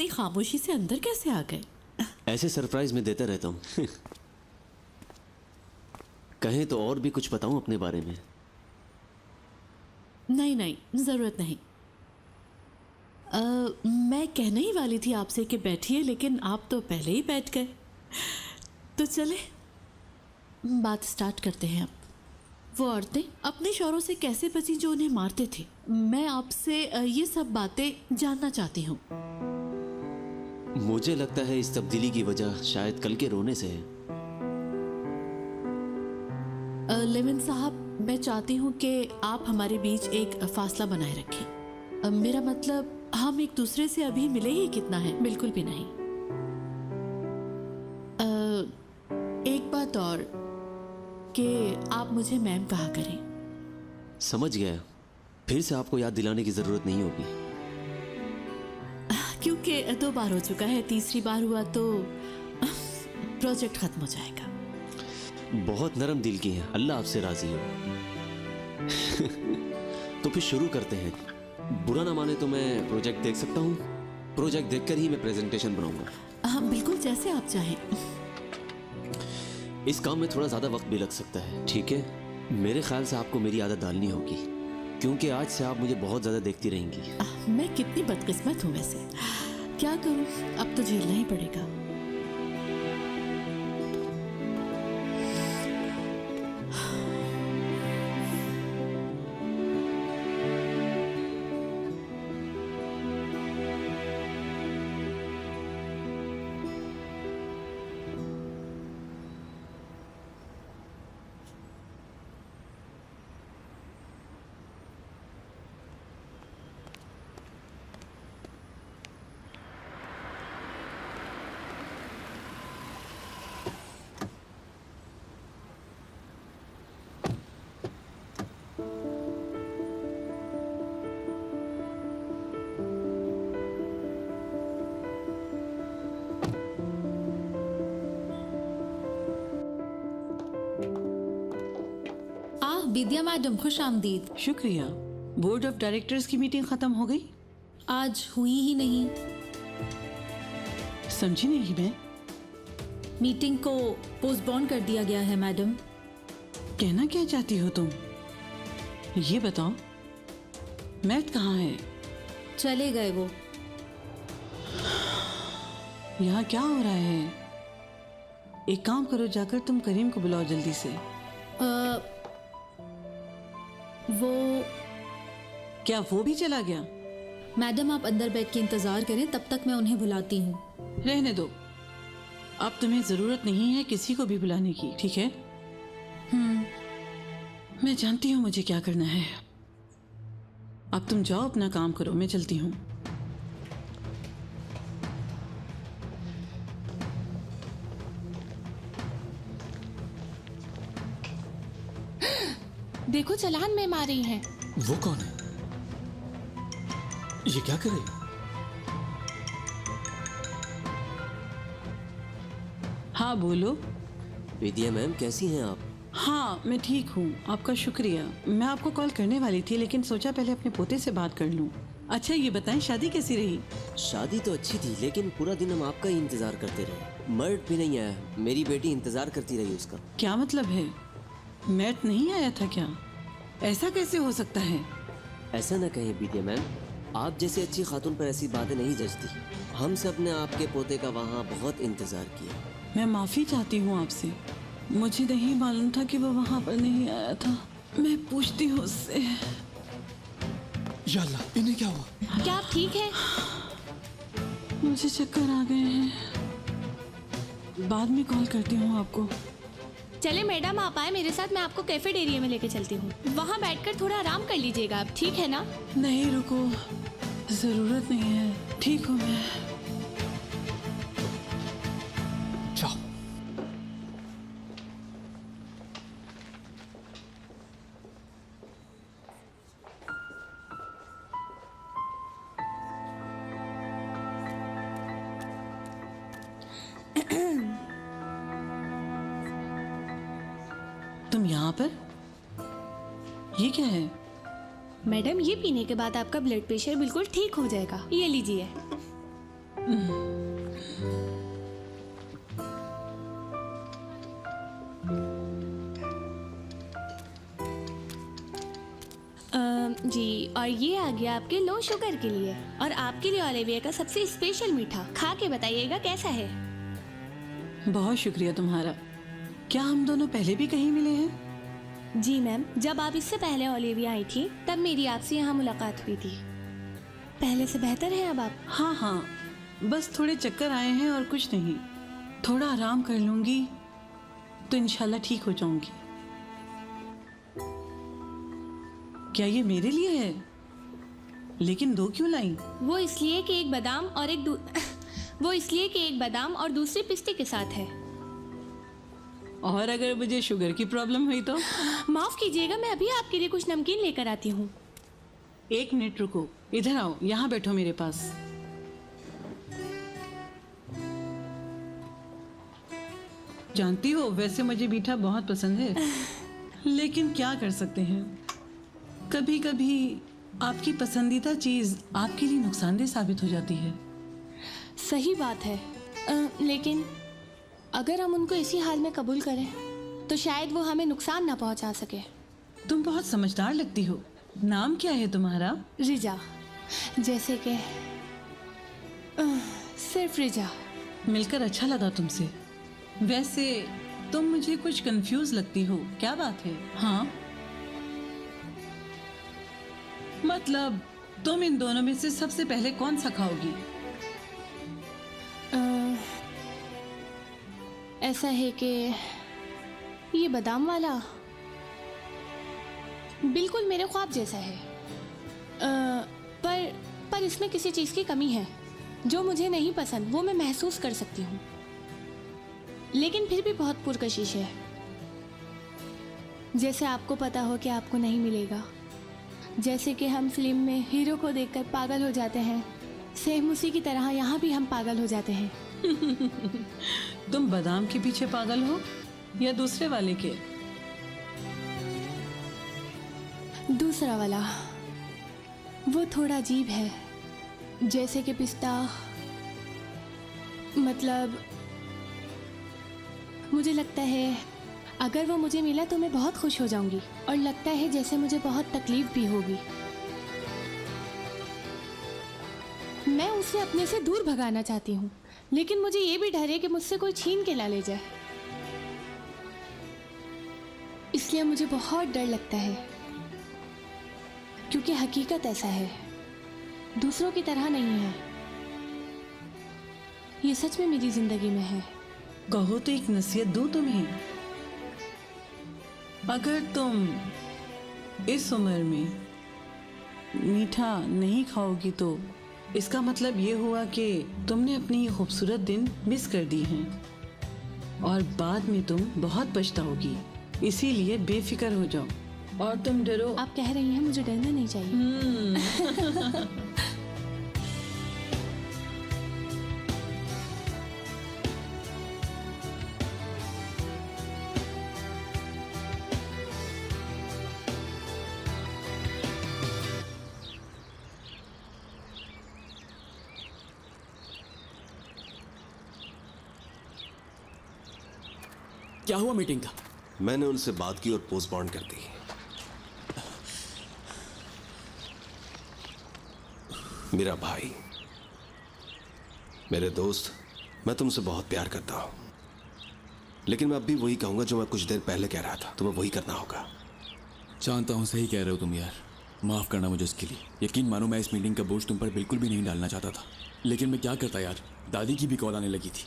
इतनी खामोशी से अंदर कैसे आ गए? ऐसे सरप्राइज मैं देता रहता हूँ। कहें तो और भी कुछ बताऊं अपने बारे में? नहीं नहीं, जरूरत नहीं। मैं कहने ही वाली थी आपसे कि बैठिए, लेकिन आप तो पहले ही बैठ गए। तो चले बात स्टार्ट करते हैं। अब वो औरतें अपने शौहरों से कैसे बची जो उन्हें मारते थे, मैं आपसे ये सब बातें जानना चाहती हूँ। मुझे लगता है इस तब्दीली की वजह शायद कल के रोने से है। लेविन साहब, मैं चाहती हूँ कि आप हमारे बीच एक फासला बनाए रखें। मेरा मतलब, हम एक दूसरे से अभी मिले ही कितना है, बिल्कुल भी नहीं। एक बात और, कि आप मुझे मैम कहा करें। समझ गया, फिर से आपको याद दिलाने की जरूरत नहीं होगी। क्योंकि 2 बार हो चुका है, तीसरी बार हुआ तो प्रोजेक्ट खत्म हो जाएगा। बहुत नरम दिल की हैं, अल्लाह आपसे राजी हो। तो फिर शुरू करते हैं। बुरा ना माने तो मैं प्रोजेक्ट देख सकता हूँ? प्रोजेक्ट देखकर ही मैं प्रेजेंटेशन बनाऊंगा। हाँ बिल्कुल, जैसे आप चाहें। इस काम में थोड़ा ज्यादा वक्त भी लग सकता है, ठीक है? मेरे ख्याल से आपको मेरी आदत डालनी होगी, क्योंकि आज से आप मुझे बहुत ज्यादा देखती रहेंगी। मैं कितनी बदकिस्मत हूँ वैसे। क्या करूँ, अब तो झेलना ही पड़ेगा। विद्या मैडम, खुश आमदीद। शुक्रिया। बोर्ड ऑफ डायरेक्टर्स की मीटिंग खत्म हो गई? आज हुई ही नहीं। समझी नहीं मैं। मीटिंग को पोस्टपोन कर दिया गया है मैडम। कहना क्या चाहती हो तुम? ये बताओ, मैट कहाँ है? चले गए वो। यहाँ क्या हो रहा है? एक काम करो, जाकर तुम करीम को बुलाओ जल्दी से। वो क्या वो भी चला गया? मैडम, आप अंदर बैठ के इंतजार करें, तब तक मैं उन्हें बुलाती हूँ। रहने दो, अब तुम्हें जरूरत नहीं है किसी को भी बुलाने की, ठीक है? मैं जानती हूँ मुझे क्या करना है। अब तुम जाओ, अपना काम करो, मैं चलती हूँ। देखो, चलान मैम आ रही हैं। वो कौन है? ये क्या करे? हाँ बोलो। विद्या मैम, कैसी हैं आप? हाँ मैं ठीक हूँ, आपका शुक्रिया। मैं आपको कॉल करने वाली थी, लेकिन सोचा पहले अपने पोते से बात कर लूँ। अच्छा ये बताएं, शादी कैसी रही? शादी तो अच्छी थी, लेकिन पूरा दिन हम आपका ही इंतजार करते रहे। मर्द भी नहीं आया, मेरी बेटी इंतजार करती रही उसका। क्या मतलब है? मैट नहीं आया था क्या? ऐसा कैसे हो सकता है? ऐसा न कहें विद्या मैम, आप जैसी अच्छी खातून पर ऐसी बातें नहीं जचती। हम सब ने आपके पोते का वहाँ बहुत इंतजार किया। मैं माफी चाहती हूँ आपसे, मुझे नहीं मालूम था कि वो वहाँ पर नहीं आया था। मैं पूछती हूँ उससे। या अल्लाह, इन्हें क्या हुआ? क्या आप ठीक हैं? मुझे चक्कर आ गए हैं, बाद में कॉल करती हूँ आपको। चले मैडम, आप आए मेरे साथ, मैं आपको कैफेटेरिया में लेके चलती हूँ। वहाँ बैठकर थोड़ा आराम कर लीजिएगा आप, ठीक है ना? नहीं रुको, जरूरत नहीं है, ठीक हूँ मैं। जाओ। तुम यहाँ पर? ये क्या है? मैडम, ये पीने के बाद आपका ब्लड प्रेशर बिल्कुल ठीक हो जाएगा। ये लीजिए। जी, और ये आ गया आपके लो शुगर के लिए, और आपके लिए ओलिविया का सबसे स्पेशल मीठा। खा के बताइएगा कैसा है। बहुत शुक्रिया तुम्हारा। क्या हम दोनों पहले भी कहीं मिले हैं? जी मैम, जब आप इससे पहले ओलिविया आई थी तब मेरी आपसे यहाँ मुलाकात हुई थी। पहले से बेहतर है अब आप? हाँ हाँ, बस थोड़े चक्कर आए हैं और कुछ नहीं। थोड़ा आराम कर लूंगी तो इंशाल्लाह ठीक हो जाऊंगी। क्या ये मेरे लिए है? लेकिन दो क्यों लाई? वो इसलिए कि एक बादाम और दूसरे पिस्ते के साथ है। और अगर मुझे शुगर की प्रॉब्लम हुई तो? माफ कीजिएगा, मैं अभी आपके लिए कुछ नमकीन लेकर आती हूँ। एक मिनट रुको, इधर आओ, यहाँ बैठो मेरे पास। जानती हो, वैसे मुझे मीठा बहुत पसंद है, लेकिन क्या कर सकते हैं, कभी कभी आपकी पसंदीदा चीज आपके लिए नुकसानदेह साबित हो जाती है। सही बात है, लेकिन अगर हम उनको इसी हाल में कबूल करें तो शायद वो हमें नुकसान ना पहुंचा सके। तुम बहुत समझदार लगती हो। नाम क्या है तुम्हारा? रिजा, जैसे कि सिर्फ रिजा। मिलकर अच्छा लगा तुमसे। वैसे तुम मुझे कुछ कंफ्यूज लगती हो, क्या बात है? हाँ, मतलब तुम इन दोनों में से सबसे पहले कौन सा खाओगी? ऐसा है कि ये बादाम वाला बिल्कुल मेरे ख्वाब जैसा है, पर इसमें किसी चीज़ की कमी है जो मुझे नहीं पसंद, वो मैं महसूस कर सकती हूँ, लेकिन फिर भी बहुत पुरकशिश है। जैसे आपको पता हो कि आपको नहीं मिलेगा, जैसे कि हम फिल्म में हीरो को देखकर पागल हो जाते हैं, सेम उसी की तरह यहाँ भी हम पागल हो जाते हैं। तुम बादाम के पीछे पागल हो या दूसरे वाले के? दूसरा वाला, वो थोड़ा अजीब है, जैसे कि पिस्ता। मतलब मुझे लगता है अगर वो मुझे मिला तो मैं बहुत खुश हो जाऊंगी, और लगता है जैसे मुझे बहुत तकलीफ भी होगी। मैं उसे अपने से दूर भगाना चाहती हूँ, लेकिन मुझे ये भी डर है कि मुझसे कोई छीन के ला ले जाए, इसलिए मुझे बहुत डर लगता है, क्योंकि हकीकत ऐसा है, दूसरों की तरह नहीं है। ये सच में मेरी जिंदगी में है। कहो तो एक नसीहत दूं तुम्हें। अगर तुम इस उम्र में मीठा नहीं खाओगी तो इसका मतलब ये हुआ कि तुमने अपनी ये खूबसूरत दिन मिस कर दी हैं, और बाद में तुम बहुत पछताओगी। इसीलिए बेफिक्र हो जाओ और तुम डरो। आप कह रही हैं मुझे डरना नहीं चाहिए। क्या हुआ मीटिंग का? मैंने उनसे बात की और पोस्टपोन कर दी। मेरा भाई, मेरे दोस्त, मैं तुमसे बहुत प्यार करता हूं, लेकिन मैं अब भी वही कहूंगा जो मैं कुछ देर पहले कह रहा था। तुम्हें वही करना होगा। जानता हूँ सही कह रहे हो तुम यार, माफ करना मुझे इसके लिए। यकीन मानो मैं इस मीटिंग का बोझ तुम पर बिल्कुल भी नहीं डालना चाहता था, लेकिन मैं क्या करता यार, दादी की भी कॉल आने लगी थी।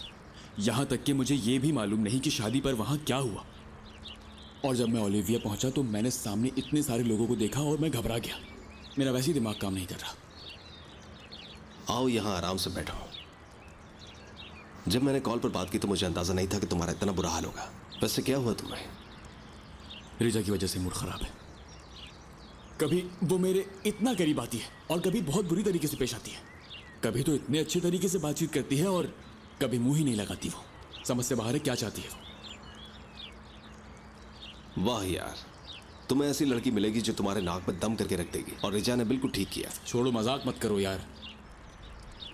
यहाँ तक कि मुझे ये भी मालूम नहीं कि शादी पर वहाँ क्या हुआ। और जब मैं ओलिविया पहुँचा तो मैंने सामने इतने सारे लोगों को देखा और मैं घबरा गया। मेरा वैसे ही दिमाग काम नहीं कर रहा। आओ यहाँ आराम से बैठो। जब मैंने कॉल पर बात की तो मुझे अंदाजा नहीं था कि तुम्हारा इतना बुरा हाल होगा। वैसे क्या हुआ तुम्हें? रिजा की वजह से मूड खराब है। कभी वो मेरे इतना करीब आती है और कभी बहुत बुरी तरीके से पेश आती है। कभी तो इतने अच्छे तरीके से बातचीत करती है और कभी मुंह ही नहीं लगाती। वो समझ से बाहर है क्या चाहती है वो। वाह यार, तुम्हें ऐसी लड़की मिलेगी जो तुम्हारे नाक में दम करके रख देगी, और रिजा ने बिल्कुल ठीक किया। छोड़ो, मजाक मत करो यार।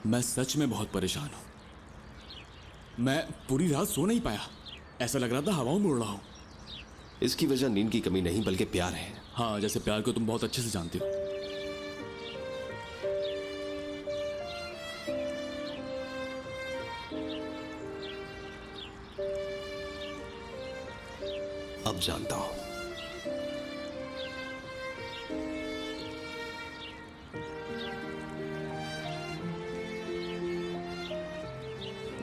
मैं सच में बहुत परेशान हूं। मैं पूरी रात सो नहीं पाया, ऐसा लग रहा था हवाओं में उड़ रहा हूं। इसकी वजह नींद की कमी नहीं बल्कि प्यार है। हाँ, जैसे प्यार को तुम बहुत अच्छे से जानते हो। अब जानता हूं।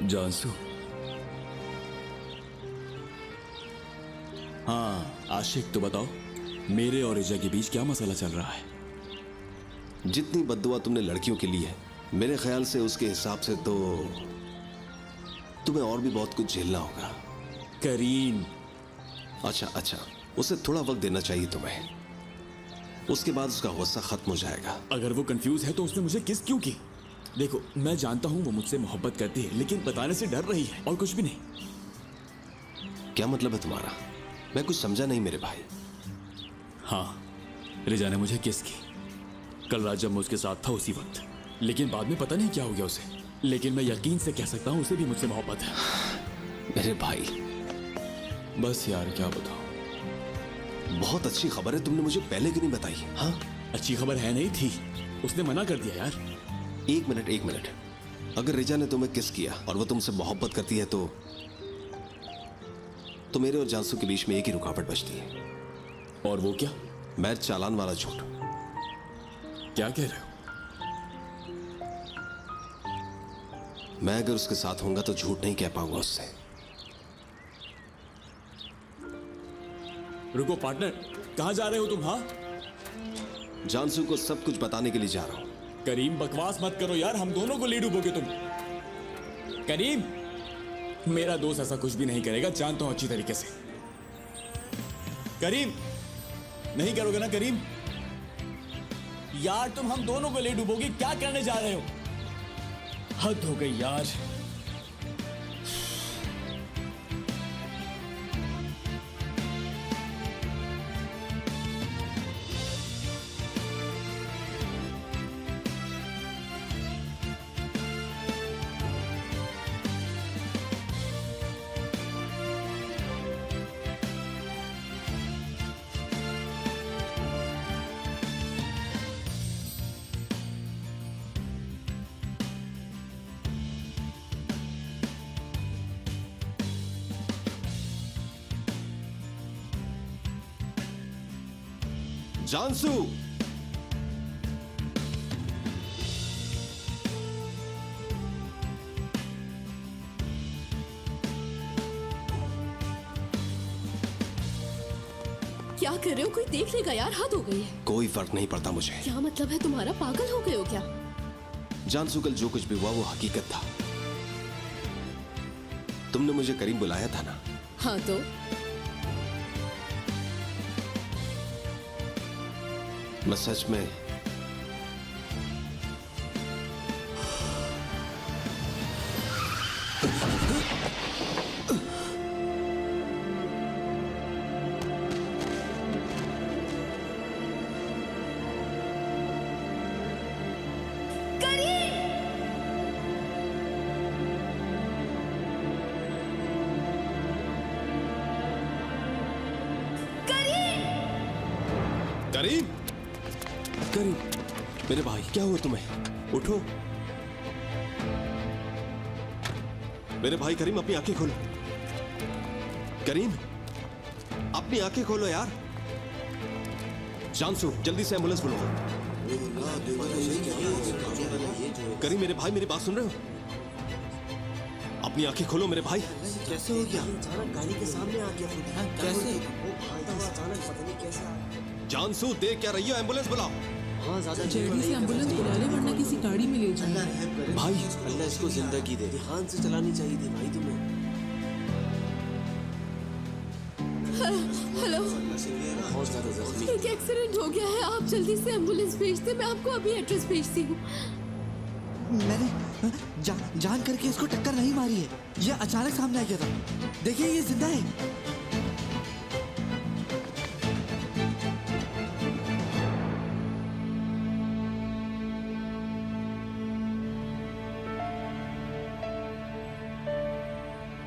जानसू, हाँ आशिक, तो बताओ मेरे और रिजा के बीच क्या मसला चल रहा है? जितनी बद्दुआ तुमने लड़कियों के लिए है, मेरे ख्याल से उसके हिसाब से तो तुम्हें और भी बहुत कुछ झेलना होगा। करीम, अच्छा, उसे थोड़ा वक्त देना चाहिए तुम्हें। उसके बाद उसका गुस्सा खत्म हो जाएगा। अगर वो कंफ्यूज है तो उसने मुझे किस क्यों की? देखो, मैं जानता हूं वो मुझसे मोहब्बत करती है, लेकिन बताने से डर रही है और कुछ भी नहीं। क्या मतलब है तुम्हारा? मैं कुछ समझा नहीं मेरे भाई। हाँ, रिजा ने मुझे किस की कल रात जब मैं उसके साथ था उसी वक्त, लेकिन बाद में पता नहीं क्या हो गया उसे। लेकिन मैं यकीन से कह सकता हूँ उसे भी मुझसे मोहब्बत है। मेरे भाई, बस यार क्या बताऊं। बहुत अच्छी खबर है, तुमने मुझे पहले क्यों नहीं बताई? हाँ, अच्छी खबर है नहीं थी, उसने मना कर दिया यार। एक मिनट। अगर रिजा ने तुम्हें किस किया और वो तुमसे मोहब्बत करती है तो मेरे और जानसू के बीच में एक ही रुकावट बचती है। और वो क्या? मैच चालान वाला झूठ। क्या कह रहे हो? मैं अगर उसके साथ होऊंगा तो झूठ नहीं कह पाऊंगा उससे। रुको पार्टनर, कहां जा रहे हो तुम? हाँ, जानसू को सब कुछ बताने के लिए जा रहा हूं। करीम बकवास मत करो यार, हम दोनों को ले डूबोगे तुम। करीम, मेरा दोस्त ऐसा कुछ भी नहीं करेगा, जानता हूं अच्छी तरीके से। करीम, नहीं करोगे ना करीम? यार तुम हम दोनों को ले डूबोगे, क्या करने जा रहे हो? हद हो गई यार। जानसू, क्या कर रहे हो? कोई देख लेगा यार, हद हो गई है। कोई फर्क नहीं पड़ता मुझे। क्या मतलब है तुम्हारा? पागल हो गए हो क्या? जानसू, कल जो कुछ भी हुआ वो हकीकत था। तुमने मुझे करीम बुलाया था ना? हाँ तो मैं सच में करीम, करीम, मेरे भाई क्या हुआ तुम्हें? उठो मेरे भाई। करीम, अपनी आंखें खोलो। करीम, अपनी आंखें खोलो यार। जानसू, जल्दी से एम्बुलेंस बुलाओ। करीम मेरे भाई, मेरी बात सुन रहे हो? अपनी आंखें खोलो मेरे भाई। कैसे हो गया? अचानक गाड़ी के सामने आ गया। कैसे? वो भागता हुआ अचानक पता नहीं कैसे आ गया। जानसू, देख क्या रही हो? एम्बुलेंस बुलाओ। हाँ, ज्यादा जल्दी से एम्बुलेंस बुला ले वरना किसी गाड़ी में ले जाए। अल्लाह रहम करे भाई। अल्लाह इसको जिंदगी दे। ध्यान से चलानी चाहिए थी भाई तुम्हें। हेलो, बहुत ज्यादा जख्मी। एक एक्सीडेंट हो गया है, आप जल्दी से एम्बुलेंस भेज दे। मैं आपको अभी एड्रेस भेजती हूँ। मैंने जान करके इसको टक्कर नहीं मारी है, ये अचानक सामने आ गया था। देखिए ये जिंदा है।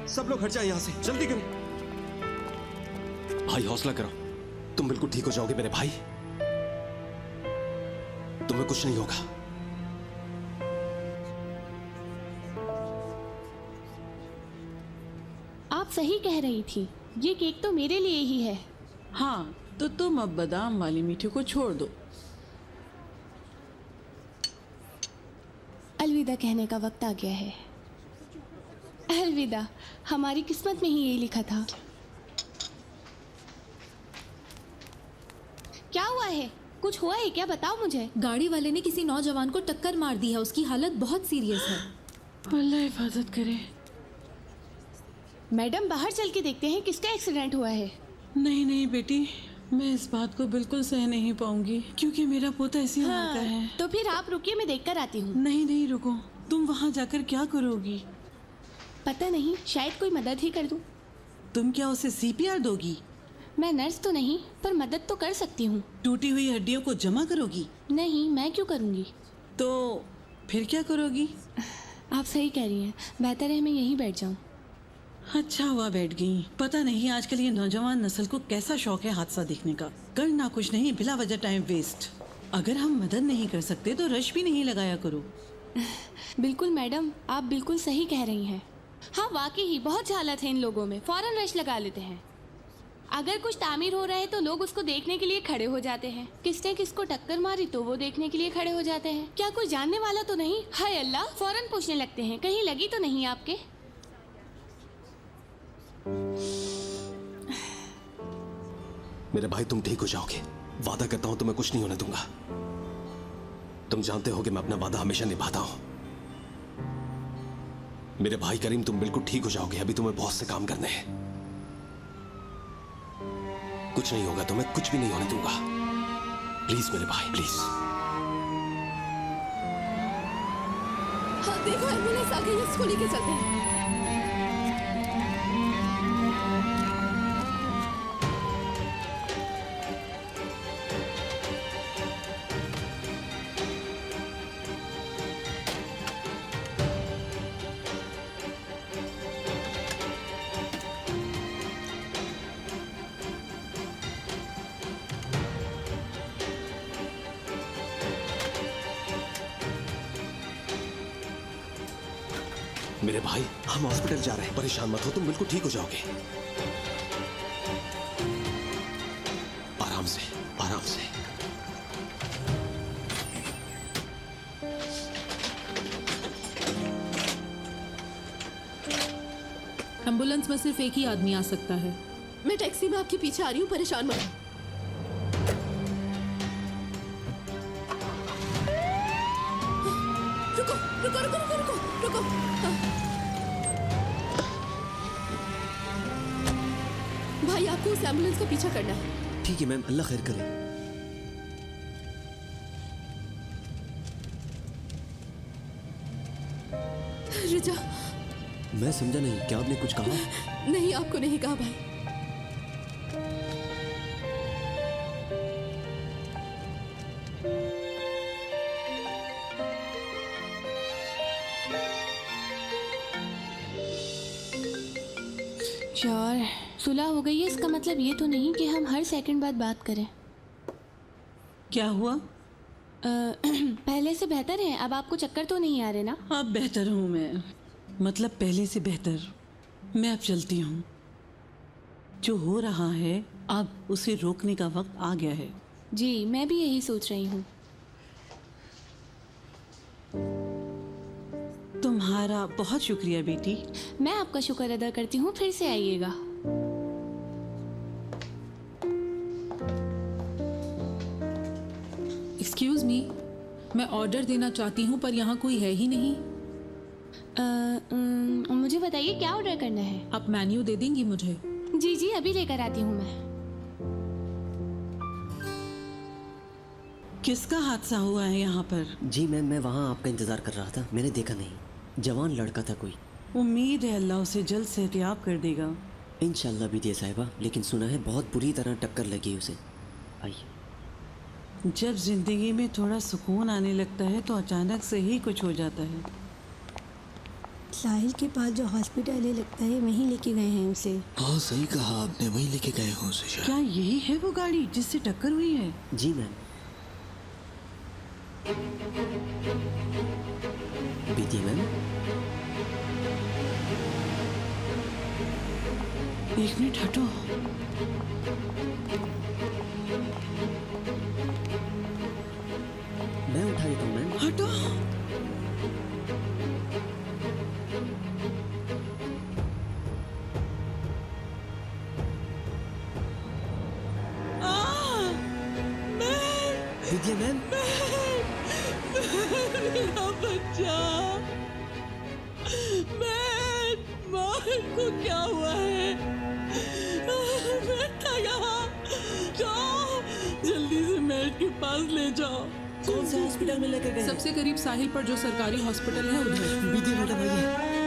सब लोग हट जाए यहाँ से, जल्दी करें। भाई हौसला करो, तुम बिल्कुल ठीक हो जाओगे मेरे भाई, तुम्हें कुछ नहीं होगा। आप सही कह रही थी, ये केक तो मेरे लिए ही है। हाँ, तो तुम अब बादाम वाली मीठे को छोड़ दो। अलविदा कहने का वक्त आ गया है। अलविदा, हमारी किस्मत में ही यही लिखा था। क्या हुआ है? कुछ हुआ है क्या? बताओ मुझे। गाड़ी वाले ने किसी नौजवान को टक्कर मार दी है, उसकी हालत बहुत सीरियस है। अल्लाह हिफाजत करे। मैडम, बाहर चल के देखते हैं किसका एक्सीडेंट हुआ है। नहीं नहीं बेटी, मैं इस बात को बिल्कुल सह नहीं पाऊंगी, क्योंकि मेरा पोता इसी उम्र का है। तो फिर आप रुकिए, मैं देख कर आती हूँ। नहीं नहीं रुको, तुम वहाँ जाकर क्या करोगी? पता नहीं, शायद कोई मदद ही कर दूँ। तुम क्या उसे CPR दोगी? मैं नर्स तो नहीं, पर मदद तो कर सकती हूँ। टूटी हुई हड्डियों को जमा करोगी? नहीं, मैं क्यों करूँगी। तो फिर क्या करोगी? आप सही कह रही हैं, बेहतर है मैं यहीं बैठ जाऊँ। अच्छा हुआ बैठ गई। पता नहीं आजकल ये नौजवान नस्ल को कैसा शौक है हादसा देखने का। करना कुछ नहीं, बिला वजह टाइम वेस्ट। अगर हम मदद नहीं कर सकते तो रश भी नहीं लगाया करो। बिल्कुल मैडम, आप बिल्कुल सही कह रही हैं। हाँ वाकई ही बहुत झालत है इन लोगों में, फौरन रश लगा लेते हैं। अगर कुछ तामीर हो रहा है तो लोग उसको देखने के लिए खड़े हो जाते हैं। किसने किसको टक्कर मारी तो वो देखने के लिए खड़े हो जाते हैं। क्या कोई जानने वाला तो नहीं? हाय अल्लाह, फौरन पूछने लगते हैं कहीं लगी तो नहीं आपके। मेरे भाई तुम ठीक हो जाओगे, वादा करता हूं तुम्हें कुछ नहीं होने दूंगा। तुम जानते हो कि मैं अपना वादा हमेशा निभाता हूं। मेरे भाई करीम, तुम बिल्कुल ठीक हो जाओगे। अभी तुम्हें बहुत से काम करने हैं। कुछ नहीं होगा, तुम्हें कुछ भी नहीं होने दूंगा। प्लीज मेरे भाई, प्लीज। हाँ देखो, एम्बुलेंस आ गई है, इसको लेके चलते हैं। मेरे भाई, हम हॉस्पिटल जा रहे हैं, परेशान मत हो, तुम बिल्कुल ठीक हो जाओगे। आराम से, आराम से। एम्बुलेंस में सिर्फ एक ही आदमी आ सकता है। मैं टैक्सी में आपके पीछे आ रही हूँ, परेशान मत हो। रुको रुको रुको रुको रुको रुको। भाई आपको उस एम्बुलेंस का पीछा करना है। ठीक है मैम, अल्लाह खैर करे। रिजा, मैं समझा नहीं, क्या आपने कुछ कहा? नहीं आपको नहीं कहा भाई। यार, सुलह हो गई है, इसका मतलब ये तो नहीं कि हम हर सेकंड बाद बात करें। क्या हुआ? पहले से बेहतर है, अब आपको चक्कर तो नहीं आ रहे ना? अब बेहतर हूँ मैं, मतलब पहले से बेहतर। मैं अब चलती हूँ। जो हो रहा है अब उसे रोकने का वक्त आ गया है। जी, मैं भी यही सोच रही हूँ। तुम्हारा बहुत शुक्रिया बेटी। मैं आपका शुक्र अदा करती हूँ, फिर से आइएगा। एक्सक्यूज मी, मैं ऑर्डर देना चाहती हूँ पर यहाँ कोई है ही नहीं। मुझे बताइए क्या ऑर्डर करना है? आप मेन्यू दे देंगी मुझे? जी जी, अभी लेकर आती हूँ मैं। किसका हादसा हुआ है यहाँ पर? जी मैम, मैं वहाँ आपका इंतज़ार कर रहा था, मैंने देखा नहीं। जवान लड़का था कोई। उम्मीद है अल्लाह उसे जल्द सेहतियाब कर देगा। इंशाल्लाह भी दिया साहिबा, लेकिन सुना है बहुत बुरी तरह टक्कर लगी उसे। आइए। जब जिंदगी में थोड़ा सुकून आने लगता है तो अचानक से ही कुछ हो जाता है। साहिल के पास जो हॉस्पिटल है लगता है वहीं लेके गए हैं उसे। हाँ सही कहा आपने, वहीं लेके गए हो उसे शायद। क्या यही है वो गाड़ी जिससे टक्कर हुई है? जी मैम। बीती मैम। एक मिनट हटो। मैं उठा देता हूँ मैम। हटो। बीती मैम। मेरा बच्चा, माँ को क्या हुआ है? बैठा यहाँ, जाओ जल्दी से मेड के पास ले जाओ। कौन से हॉस्पिटल में लेकर गए? सबसे करीब साहिल पर जो सरकारी हॉस्पिटल है उधर। बीती मैडम आइए।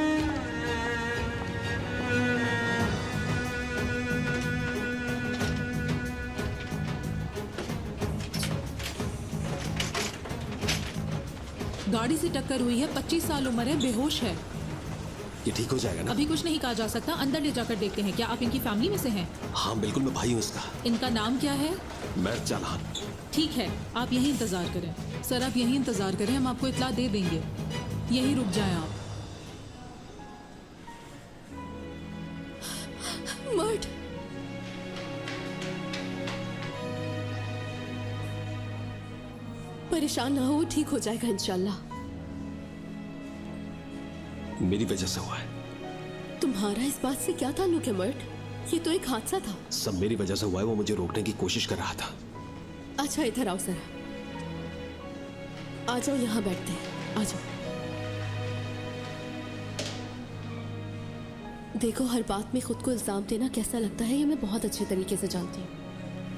गाड़ी से टक्कर हुई है, 25 साल उम्र है, बेहोश है। ये ठीक हो जाएगा ना? अभी कुछ नहीं कहा जा सकता, अंदर ले जाकर देखते हैं। क्या आप इनकी फैमिली में से हैं? हाँ बिल्कुल, मैं भाई हूँ इसका। इनका नाम क्या है? मैं चालान। ठीक है, आप यहीं इंतजार करें। सर आप यहीं इंतजार करें, हम आपको इत्तला दे देंगे। यहीं रुक जाएं आप। मर्ड। परेशान ना हो, ठीक हो जाएगा इंशाल्लाह। मेरी वजह से हुआ है। तुम्हारा इस बात से क्या ताल्लुक है मर्ड? ये तो एक हादसा था। सब मेरी वजह से हुआ है। वो मुझे रोकने की कोशिश कर रहा था। अच्छा इधर आओ जरा। आ जाओ, यहाँ बैठते हैं। आ जाओ। देखो, हर बात में खुद को इल्जाम देना कैसा लगता है ये मैं बहुत अच्छे तरीके से जानती हूँ।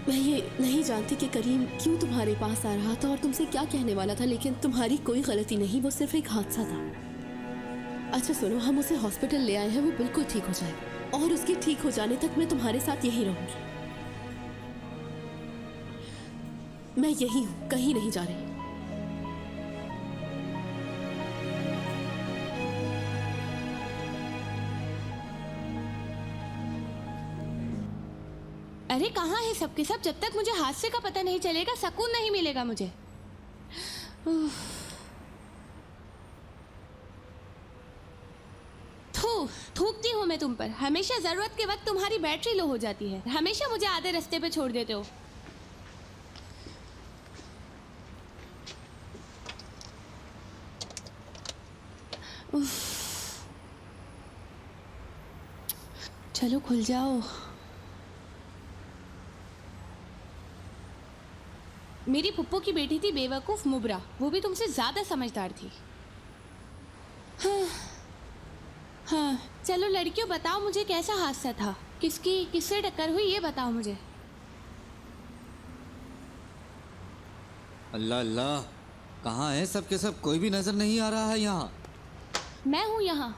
मैं ये नहीं जानती कि करीम क्यों तुम्हारे पास आ रहा था और तुमसे क्या कहने वाला था, लेकिन तुम्हारी कोई गलती नहीं, वो सिर्फ एक हादसा था। अच्छा सुनो, हम उसे हॉस्पिटल ले आए हैं, वो बिल्कुल ठीक हो जाएगा और उसके ठीक हो जाने तक मैं तुम्हारे साथ यहीं रहूंगी। मैं यही हूँ, कहीं नहीं जा रही। अरे कहाँ है सबके सब? जब तक मुझे हादसे का पता नहीं चलेगा सुकून नहीं मिलेगा मुझे। थूकती हूँ मैं तुम पर। हमेशा जरूरत के वक्त तुम्हारी बैटरी लो हो जाती है। हमेशा मुझे आधे रास्ते पे छोड़ देते हो। चलो खुल जाओ। मेरी पुप्पो की बेटी थी बेवकूफ मुबरा, वो भी तुमसे ज्यादा समझदार थी। हाँ चलो लड़कियों, बताओ मुझे कैसा हादसा था? किससे टक्कर हुई ये बताओ मुझे। अल्लाह अल्लाह, कहाँ है सब के सब? कोई भी नजर नहीं आ रहा है यहाँ। मैं हूँ यहाँ।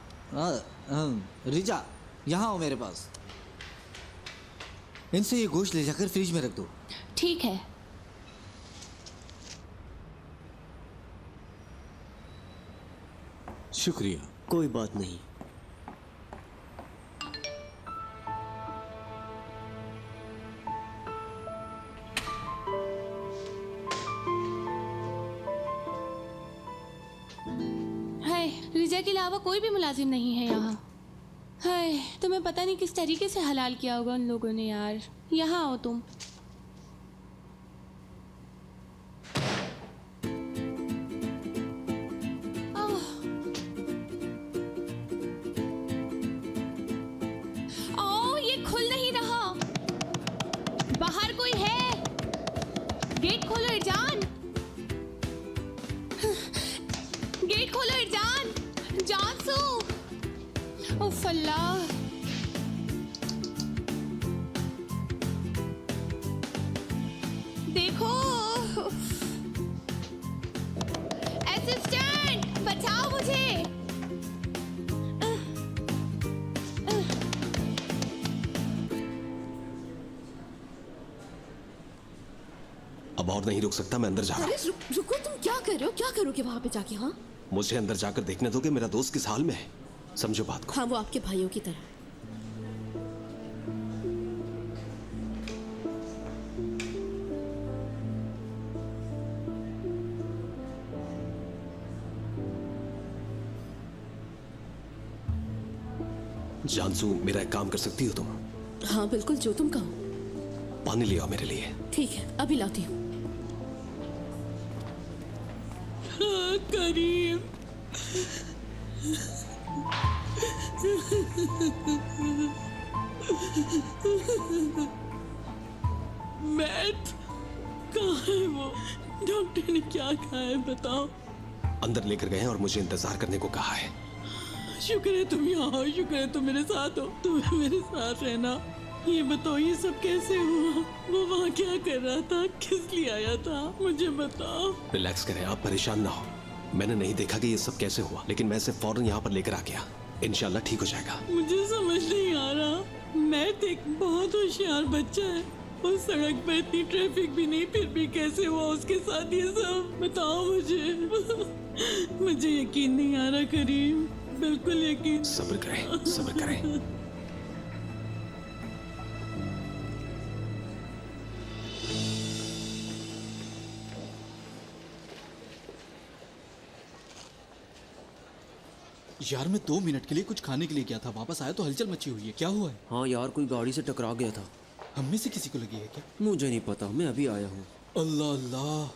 रिजा यहाँ आओ मेरे पास। इनसे ये गोश्त ले जाकर फ्रिज में रख दो। ठीक है। शुक्रिया। कोई बात नहीं। हाय, रिजा के अलावा कोई भी मुलाजिम नहीं है यहाँ। हाय, तुम्हें पता नहीं किस तरीके से हलाल किया होगा उन लोगों ने यार। यहाँ आओ तुम। आओ, ये खुल नहीं रहा। बाहर कोई है? गेट खोलो इरजान। गेट खोलो इरजान। जानसू। उफ अल्लाह। देखो, असिस्टेंट बचाओ मुझे। अब और नहीं रुक सकता, मैं अंदर जा रहा हूँ। अरे रुको, तुम क्या कर रहे हो? क्या करोगे वहां पे जाके? हाँ मुझे अंदर जाकर देखने दो कि मेरा दोस्त किस हाल में है। समझो बात को। हाँ, वो आपके भाइयों की तरह। जानसू, मेरा एक काम कर सकती हो तुम? हाँ बिल्कुल, जो तुम कहो। पानी ले आओ मेरे लिए। ठीक है, अभी लाती हूँ। करीम, मैट कहाँ है वो? डॉक्टर ने क्या कहा है बताओ? अंदर लेकर गए हैं और मुझे इंतजार करने को कहा है। शुक्र है तुम यहाँ हो, शुक्र है तुम मेरे साथ हो, तुम मेरे साथ रहना। ये बताओ ये सब कैसे हुआ? वो वहाँ क्या कर रहा था? किस लिए आया था? मुझे बताओ। रिलैक्स करें, आप परेशान ना हो। मैंने नहीं देखा कि ये सब कैसे हुआ, लेकिन मैं इसे फौरन यहाँ पर लेकर आ गया। इंशाल्लाह ठीक हो जाएगा। मुझे समझ नहीं आ रहा। मैट एक बहुत होशियार बच्चा है। उस सड़क पर इतनी ट्रैफिक भी नहीं, फिर भी कैसे हुआ उसके साथ ये सब? बताओ मुझे। मुझे यकीन नहीं आ रहा करीम, बिल्कुल यकीन। सब्र करें, सब्र करें। यार मैं 2 मिनट के लिए कुछ खाने के लिए गया था, वापस आया तो हलचल मची हुई है। क्या हुआ है? हाँ यार, कोई गाड़ी से टकरा गया था। हम में से किसी को लगी है क्या? मुझे नहीं पता, मैं अभी आया हूँ। अल्लाह अल्लाह,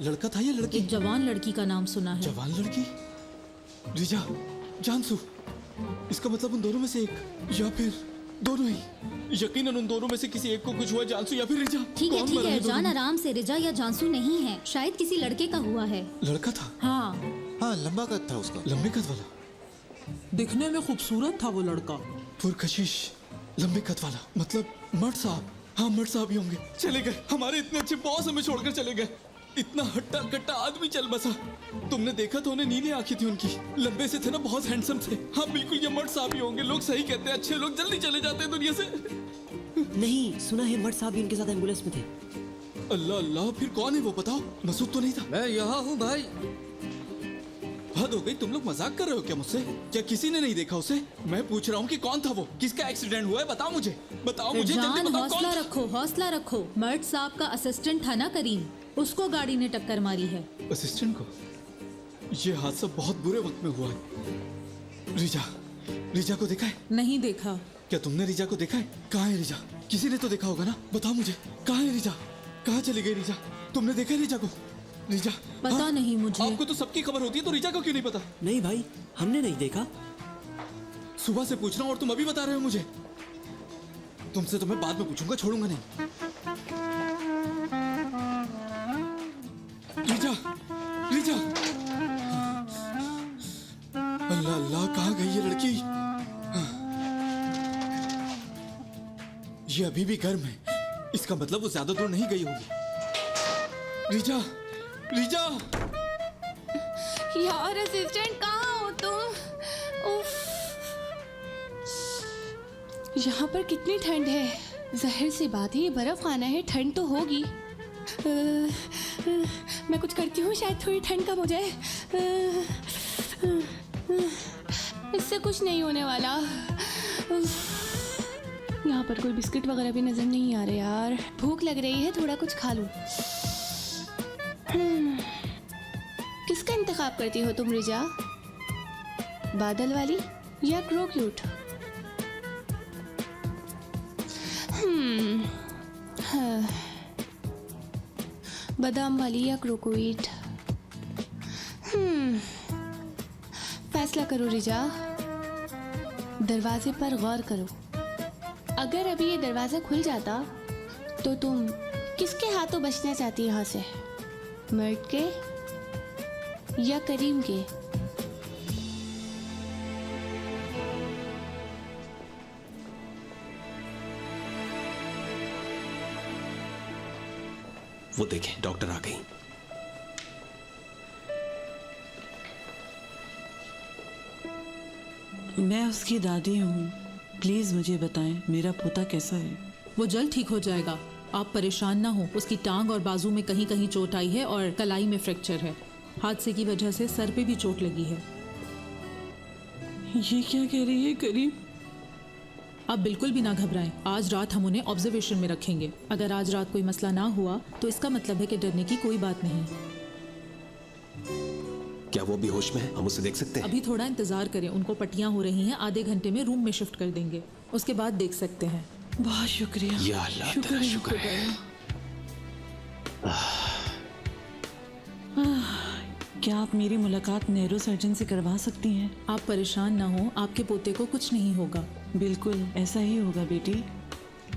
लड़का था या लड़की? एक जवान लड़की का नाम सुना है। जवान लड़की? रिजा, जानसू, इसका मतलब उन दोनों में से एक या फिर दोनों ही। यकीनन उन दोनों में से किसी एक को कुछ हुआ, जानसू या फिर रिजा। ठीक है कौन ठीक मरा है, दोनों जान में? आराम से। रिजा या जानसू नहीं है, शायद किसी लड़के का हुआ है। लड़का था? हाँ, हाँ, लंबा कद था उसका। लंबे कद वाला? दिखने में खूबसूरत था वो लड़का। पुरकशिश, लंबे कद वाला, मतलब मर्द साहब। हाँ, मर्द साहब ही होंगे। चले गए, हमारे इतने अच्छे बॉस हमें छोड़कर चले गए। इतना हट्टा कट्टा आदमी चल बसा। तुमने देखा तो उन्हें नीली आंखें थी उनकी, लंबे से थे ना, बहुत हैंडसम थे। हाँ बिल्कुल, ये मर्द साहब ही होंगे। लोग सही कहते हैं, अच्छे लोग जल्दी चले जाते हैं दुनिया से। नहीं, सुना है मर्द साहब भी उनके साथ एम्बुलेंस में थे। अल्लाह अल्लाह, फिर कौन है वो बताओ? मसूद तो नहीं था? मैं यहाँ हूँ भाई। हद हो गई, तुम लोग मजाक कर रहे हो क्या मुझसे? क्या किसी ने नहीं देखा उसे? मैं पूछ रहा हूँ कि कौन था वो, किसका एक्सीडेंट हुआ है? बताओ मुझे, बताओ मुझे, जल्दी जान बताओ हौसला कौन था? रखो, हौसला रखो। मर्द साहब का असिस्टेंट था ना करीम, उसको गाड़ी ने टक्कर मारी है। असिस्टेंट को? ये हादसा बहुत बुरे वक्त में हुआ है। रिजा को देखा है? नहीं देखा। क्या तुमने रिजा को देखा है? कहाँ है रिजा? किसी ने तो देखा होगा ना, बताओ मुझे, कहाँ है रिजा? कहाँ चली गई रिजा? तुमने देखा है रिजा को? रिजा पता हाँ? नहीं मुझे। आपको तो सबकी खबर होती है, तो रिजा को क्यों नहीं पता? नहीं भाई, हमने नहीं देखा। सुबह से पूछ रहा हूँ और तुम अभी बता रहे हो मुझे। तुमसे तो मैं बाद में पूछूंगा, छोड़ूंगा नहीं। रिजा, रिजा, अल्लाह अल्लाह, कहाँ गई ये लड़की? ये अभी भी गर्म है, इसका मतलब वो ज्यादा दूर नहीं गई होगी। रिजा, रिजा, यार असिस्टेंट कहाँ हो तुम? उफ, यहाँ पर कितनी ठंड है। जाहिर सी बात है, ये बर्फ खाना है, ठंड तो होगी। मैं कुछ करती हूँ, शायद थोड़ी ठंड कम हो जाए। इससे कुछ नहीं होने वाला। यहाँ पर कोई बिस्किट वगैरह भी नजर नहीं आ रहे यार। भूख लग रही है, थोड़ा कुछ खा लूं। किसका इंतखाब करती हो तुम रिजा? बादल वाली या क्रो क्यूट? हाँ। बादाम वाली या क्रोकोइट? फैसला करो रिजा। दरवाजे पर गौर करो। अगर अभी ये दरवाजा खुल जाता तो तुम किसके हाथों बचना चाहती यहाँ से? मर्द के या करीम के? वो देखें, डॉक्टर आ गई। मैं उसकी दादी हूँ, प्लीज मुझे बताएं मेरा पोता कैसा है? वो जल्द ठीक हो जाएगा, आप परेशान ना हो। उसकी टांग और बाजू में कहीं कहीं चोट आई है और कलाई में फ्रैक्चर है। हादसे की वजह से सर पे भी चोट लगी है। ये क्या कह रही है करीम? आप बिल्कुल भी ना घबराएं। आज रात हम उन्हें ऑब्जर्वेशन में रखेंगे। अगर आज रात कोई मसला ना हुआ तो इसका मतलब है कि डरने की कोई बात नहीं। क्या वो बेहोश में है? हम उसे देख सकते हैं? अभी थोड़ा इंतजार करें, उनको पट्टियां हो रही हैं, आधे घंटे में रूम में शिफ्ट कर देंगे, उसके बाद देख सकते हैं। बहुत शुक्रिया। या अल्लाह, तेरा शुक्र है। क्या आप मेरी मुलाकात नेहरू सर्जन से करवा सकती हैं? आप परेशान ना हो, आपके पोते को कुछ नहीं होगा। बिल्कुल ऐसा ही होगा बेटी।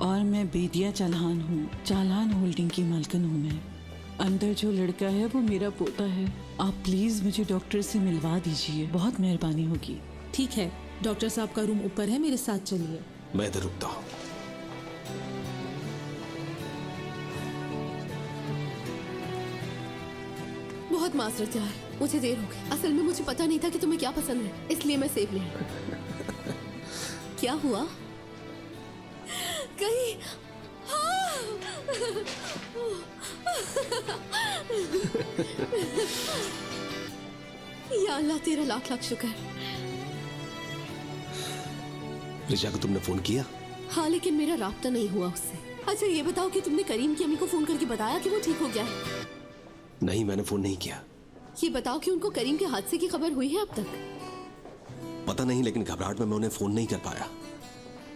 और मैं बेदिया चालान हूँ, चालान होल्डिंग की मालकिन हूँ मैं। अंदर जो लड़का है वो मेरा पोता है। आप प्लीज मुझे डॉक्टर से मिलवा दीजिए, बहुत मेहरबानी होगी। ठीक है, डॉक्टर साहब का रूम ऊपर है, मेरे साथ चलिए। मैं इधर रुकता हूँ। बहुत माजरत यार, मुझे देर हो गई। असल में मुझे पता नहीं था कि तुम्हें क्या पसंद है, इसलिए मैं सेब नहीं। क्या हुआ? कहीं या अल्लाह, तेरा लाख लाख शुक्र। रिचा को तुमने फोन किया? हाँ, लेकिन मेरा राब्ता नहीं हुआ उससे। अच्छा ये बताओ कि तुमने करीम की अम्मी को फोन करके बताया कि वो ठीक हो गया है? नहीं, मैंने फोन नहीं किया। ये बताओ कि उनको करीम के हादसे की खबर हुई है अब तक? पता नहीं, लेकिन घबराहट में मैं उन्हें फोन नहीं कर पाया।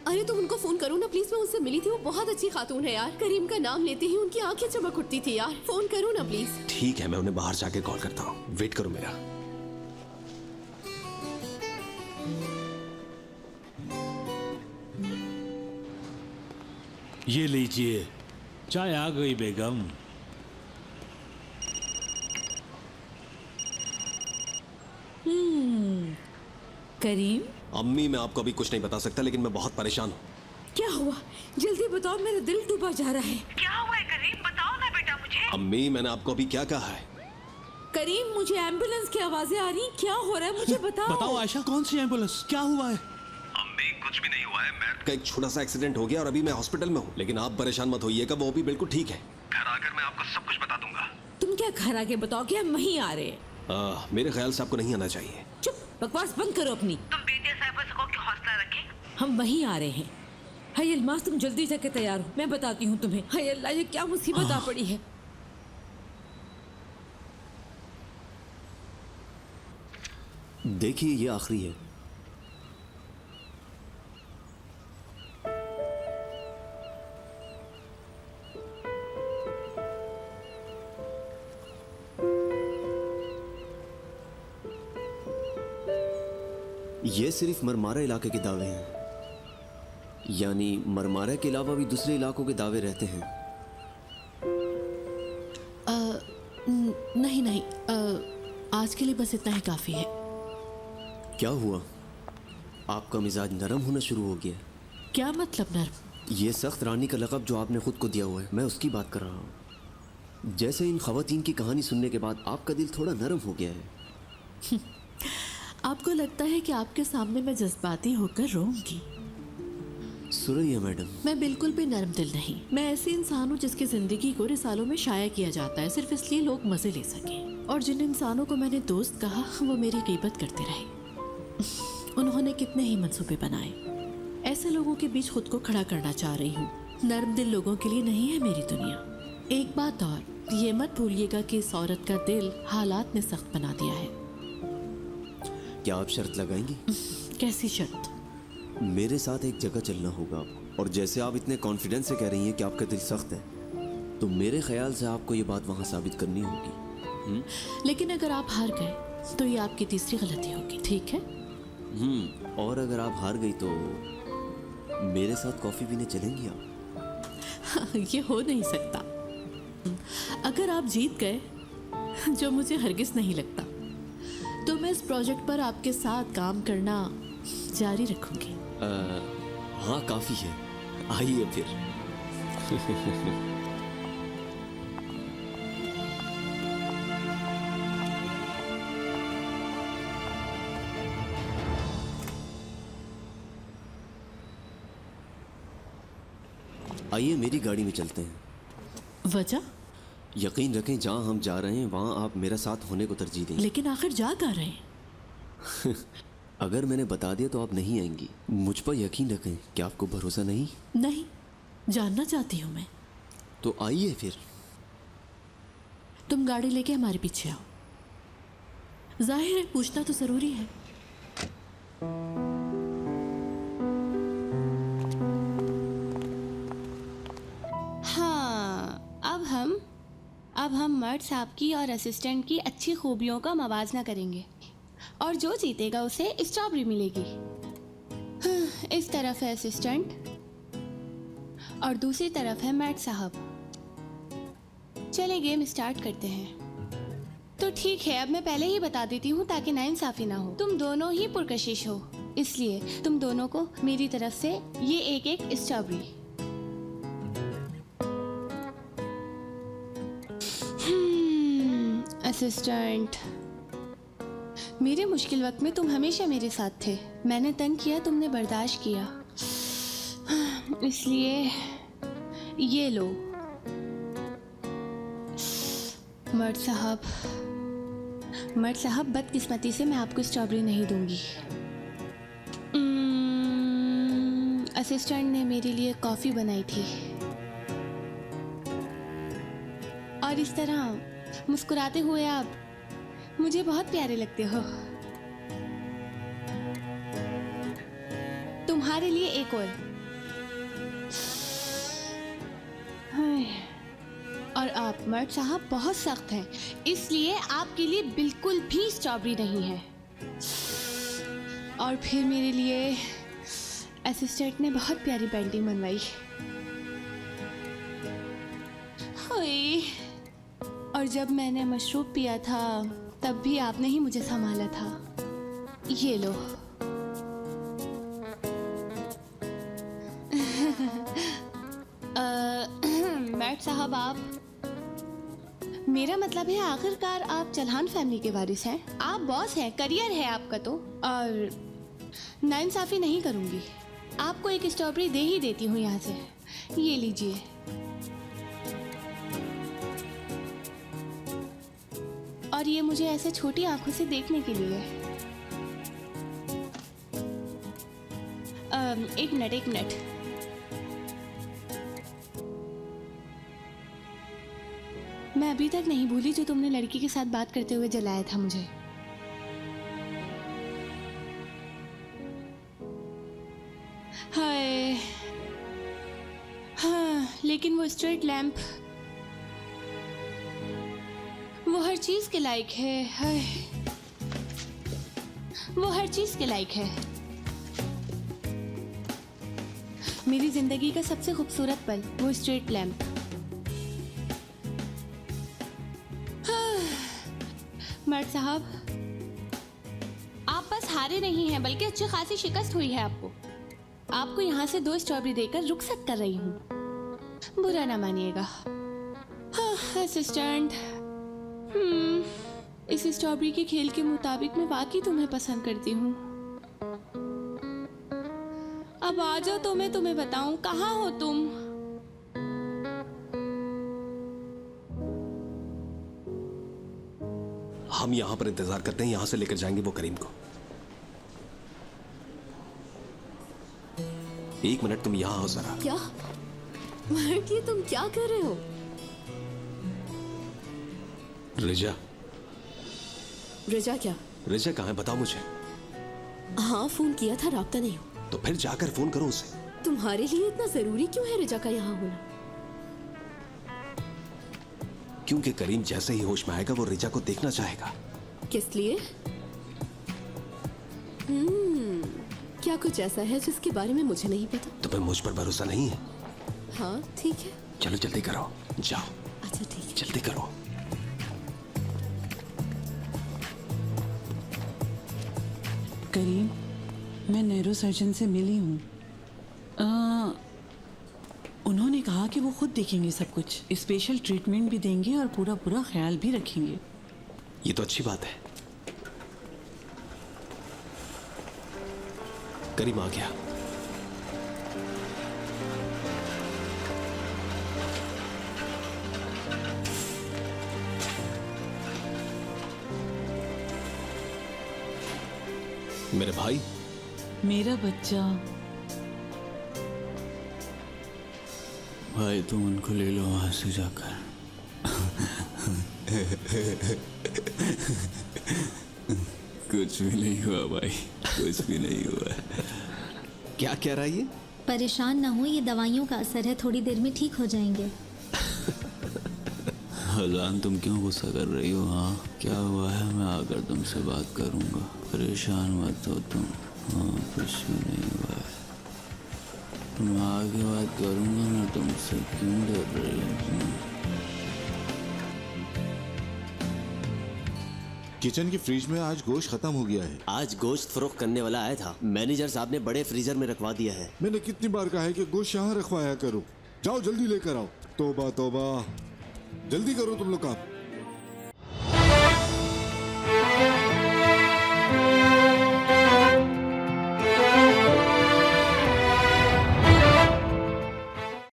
अरे तुम उनको फोन करो ना प्लीज। मैं उनसे मिली थी, वो बहुत अच्छी खातून है यार। करीम का नाम लेते ही उनकी आंखें चमक उठती थी यार। फोन करो ना प्लीज। ठीक है, मैं उन्हें बाहर जाके कॉल करता हूँ। वेट करो मेरा। ये लीजिए, चाय आ गई बेगम। करीम? अम्मी, मैं आपको अभी कुछ नहीं बता सकता, लेकिन मैं बहुत परेशान हूँ। क्या हुआ? जल्दी बताओ, मेरा दिल डूबा जा रहा है। क्या हुआ है करीम? बताओ ना बेटा मुझे। अम्मी, मैंने आपको अभी क्या कहा है? करीम, मुझे एम्बुलेंस की आवाजें आ रही। क्या हो रहा है मुझे बताओ। बताओ आयशा, कौन सी एम्बुलेंस? क्या हुआ है? अम्मी, कुछ भी नहीं हुआ है। मैट का एक छोटा सा एक्सीडेंट हो गया और अभी मैं हॉस्पिटल में हूँ। लेकिन आप परेशान मत होइएगा, वो भी बिल्कुल ठीक है। घर आकर मैं आपको सब कुछ बता दूंगा। तुम क्या घर आके बताओ कि हम वहीं आ रहे हैं? मेरे ख्याल से आपको नहीं आना चाहिए। चुप, बकवास बंद करो अपनी। तुम बेटे साहब से कहो कि हौसला रखें। हम वहीं आ रहे हैं। हाय अल्लाह, तुम जल्दी जाके तैयार हो, मैं बताती हूँ तुम्हें। हाय अल्लाह, ये क्या मुसीबत आ पड़ी है। देखिए, ये आखिरी है। ये सिर्फ मरमारा इलाके के दावे हैं, यानी मरमारा के अलावा भी दूसरे इलाकों के दावे रहते हैं। नहीं नहीं, आज के लिए बस इतना ही काफी है। क्या हुआ? आपका मिजाज नरम होना शुरू हो गया? क्या मतलब नरम? ये सख्त रानी का लक़ब जो आपने खुद को दिया हुआ है, मैं उसकी बात कर रहा हूँ। जैसे इन खवातीन की कहानी सुनने के बाद आपका दिल थोड़ा नरम हो गया है। आपको लगता है कि आपके सामने मैं जज्बाती होकर रोऊंगी? सुरैया मैडम, मैं बिल्कुल भी नरम दिल नहीं। मैं ऐसे इंसान हूँ जिसकी जिंदगी को रिसालों में शाया किया जाता है सिर्फ इसलिए लोग मजे ले सकें। और जिन इंसानों को मैंने दोस्त कहा वो मेरी ग़ीबत करते रहे। उन्होंने कितने ही मंसूबे बनाए। ऐसे लोगों के बीच खुद को खड़ा करना चाह रही हूँ। नर्म दिल लोगों के लिए नहीं है मेरी दुनिया। एक बात और, ये मत भूलिएगा कि इस औरत का दिल हालात ने सख्त बना दिया है। क्या आप शर्त लगाएंगी? कैसी शर्त? मेरे साथ एक जगह चलना होगा आपको, और जैसे आप इतने कॉन्फिडेंस से कह रही हैं कि आपका दिल सख्त है, तो मेरे ख्याल से आपको ये बात वहाँ साबित करनी होगी। लेकिन अगर आप हार गए तो ये आपकी तीसरी गलती होगी, ठीक है? और अगर आप हार गई तो मेरे साथ कॉफी पीने चलेंगी आप? ये हो नहीं सकता। अगर आप जीत गए, जो मुझे हरगिज नहीं लगता, तो मैं इस प्रोजेक्ट पर आपके साथ काम करना जारी रखूंगी। हाँ, काफी है। आइए फिर। आइए मेरी गाड़ी में चलते हैं। वजह? यकीन रखें, जहाँ हम जा रहे हैं वहाँ आप मेरा साथ होने को तरजीह दें। लेकिन आखिर जा कहाँ रहे हैं? अगर मैंने बता दिया तो आप नहीं आएंगी। मुझ पर यकीन रखें। क्या आपको भरोसा नहीं? नहीं, जानना चाहती हूँ मैं। तो आइए फिर। तुम गाड़ी लेके हमारे पीछे आओ। जाहिर है पूछना तो जरूरी है। हाँ, अब हम मर्द साहब की और असिस्टेंट की अच्छी खूबियों का मवाजना करेंगे और जो जीतेगा उसे स्ट्रॉबेरी मिलेगी। हाँ, इस तरफ है असिस्टेंट और दूसरी तरफ है मर्द साहब। चले गेम स्टार्ट करते हैं। तो ठीक है, अब मैं पहले ही बता देती हूँ ताकि नाइंसाफी ना हो। तुम दोनों ही पुरकशिश हो, इसलिए तुम दोनों को मेरी तरफ से ये एक एक स्ट्रॉबेरी। असिस्टेंट, मेरे मुश्किल वक्त में तुम हमेशा मेरे साथ थे। मैंने तंग किया, तुमने बर्दाश्त किया, इसलिए ये लो। मर्द साहब, बदकिस्मती से मैं आपको स्ट्रॉबेरी नहीं दूंगी। असिस्टेंट ने मेरे लिए कॉफ़ी बनाई थी और इस तरह मुस्कुराते हुए आप मुझे बहुत प्यारे लगते हो। तुम्हारे लिए एक और आप मर्द साहब बहुत सख्त हैं, इसलिए आपके लिए बिल्कुल भी स्ट्रॉबेरी नहीं है। और फिर मेरे लिए असिस्टेंट ने बहुत प्यारी पेंटिंग बनवाई। हाय, और जब मैंने मशरूब पिया था तब भी आपने ही मुझे संभाला था। ये लो। मैट साहब, आप, मेरा मतलब है आखिरकार आप चौहान फैमिली के वारिस हैं। आप बॉस हैं, करियर है आपका तो। और नाइंसाफी नहीं करूंगी, आपको एक स्ट्रॉबेरी दे ही देती हूँ यहाँ से। ये लीजिए। और ये मुझे ऐसे छोटी आंखों से देखने के लिए। एक मिनट। मैं अभी तक नहीं भूली जो तुमने लड़की के साथ बात करते हुए जलाया था मुझे। हाय, हाँ, लेकिन वो स्ट्रीट लैंप, वो हर चीज के लायक है। हाय, वो हर चीज के लायक है। मेरी जिंदगी का सबसे खूबसूरत पल वो स्ट्रीट लैंप। मर्द साहब, आप बस हारे नहीं हैं, बल्कि अच्छी खासी शिकस्त हुई है आपको। आपको यहाँ से 2 स्ट्रॉबेरी देकर रुखसत कर रही हूँ, बुरा ना मानिएगा। हाँ, असिस्टेंट, इस स्ट्रॉबेरी के खेल के मुताबिक मैं वाकई तुम्हें पसंद करती हूँ। अब आ जाओ तो मैं तुम्हें बताऊं, कहाँ हो तुम? हम यहाँ पर इंतजार करते हैं, यहाँ से लेकर जाएंगे वो करीम को। 1 मिनट, तुम यहाँ आओ जरा। क्या मर्द, ये तुम क्या कर रहे हो? रिजा क्या? रिजा कहाँ है, बताओ मुझे। हाँ, फोन किया था, राब्ता नहीं हो। तो फिर जाकर फोन करो उसे। तुम्हारे लिए इतना जरूरी क्यों है रिजा का यहाँ होना? क्योंकि करीम जैसे ही होश में आएगा वो रिजा को देखना चाहेगा। किस लिए? क्या कुछ ऐसा है जिसके बारे में मुझे नहीं पता? तुम्हें मुझ पर भरोसा नहीं है? हाँ, ठीक है। चलो जल्दी करो, जाओ। अच्छा ठीक है, जल्दी करो। करीम, मैं न्यूरो सर्जन से मिली हूँ। उन्होंने कहा कि वो खुद देखेंगे सब कुछ, स्पेशल ट्रीटमेंट भी देंगे और पूरा ख्याल भी रखेंगे। ये तो अच्छी बात है। करीम आ गया। मेरे भाई, मेरा बच्चा। भाई तुम उनको ले लो वहां से जाकर। कुछ भी नहीं हुआ भाई, कुछ भी नहीं हुआ। क्या कह रहा है ये? परेशान ना हो, ये दवाइयों का असर है, थोड़ी देर में ठीक हो जाएंगे। हजान तुम क्यों गुस्सा कर रही हो? हाँ क्या हुआ है? मैं आकर तुमसे बात करूंगा, परेशान मत हो तुम। हाँ कुछ भी नहीं हुआ है, मैं आगे बात करूंगा ना तुमसे। क्यों डर रही हो? किचन की फ्रिज में आज गोश्त खत्म हो गया है। आज गोश्त फरोख्त करने वाला आया था, मैनेजर साहब ने बड़े फ्रीजर में रखवा दिया है। मैंने कितनी बार कहा है कि गोश्त यहाँ रखवाया करो। जाओ जल्दी लेकर आओ। तौबा तौबा, जल्दी करो तुम लोग काम।